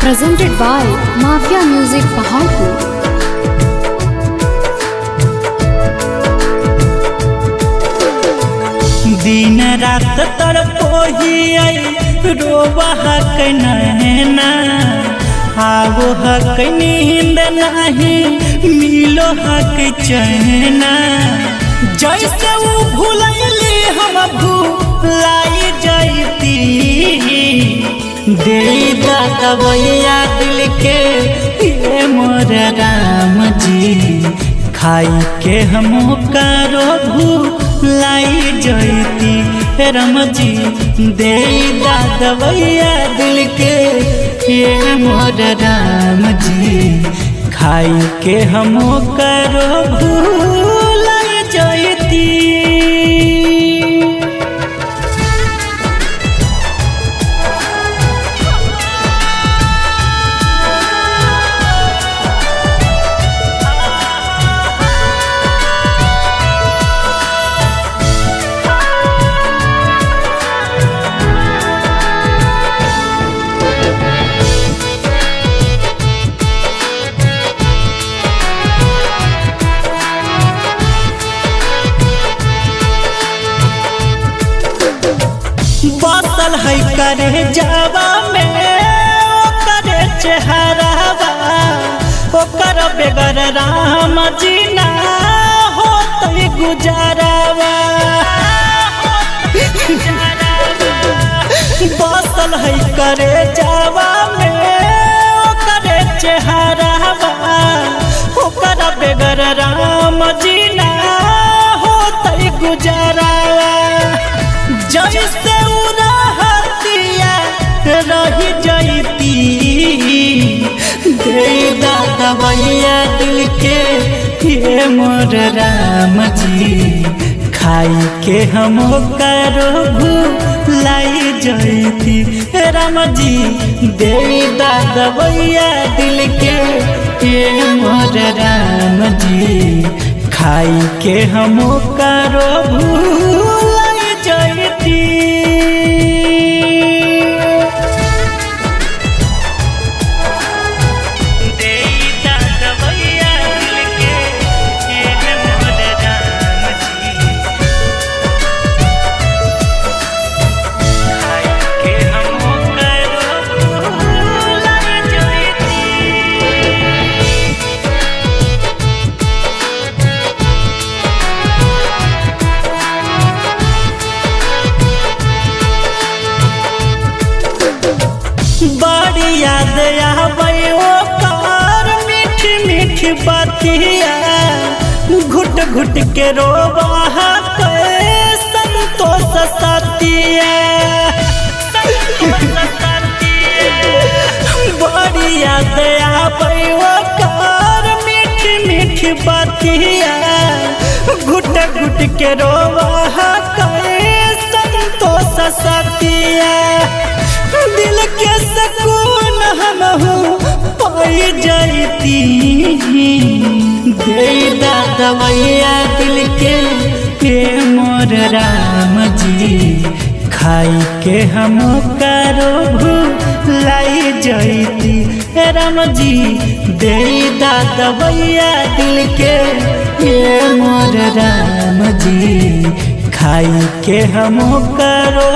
presented by Mafia Music Paharpur. दिन रात तड़पोही रोवा हक नैना आवो हक नींद नहीं मिलो हक चैना जैसे वो भूलैली हम भूलाई जाती दे दबैया दिल के ये मोर राम जी खाई के हम करो भूलाई जाती राम जी दे दबैया दिल के ये मोर राम जी खाई के हम करो भूलाई जाती। बसल है करे जावा में करे चेहरावा ओकर बेगर राम जी ना होत गुजारावा बसल है करे जावा में करे चेहरावा ओकर बेगर राम जी ना होत गुजारावा जैसे रही जाती दे दबैया दिल के ये मोर राम जी खाई के हम करो भूलाई जाती राम जी दे दबैया दिल के ये मोर राम जी खाई के हम करो भूलाई जाती। बड़ी याद आवे ओकर मीठी मीठी बातिया घुट घुट के रोवा संतोष सतिया बड़ी याद आवे ओकर मीठी मीठी बातिया घुट घुट के रोवा संतोष सतिया दिल के सुकून हम पाई जाती दे दबैया दिल के ये मोर राम जी खाई के हम करो भूलाई जाती राम जी दे दबैया दिल के ये मोर राम जी खाई के हम करो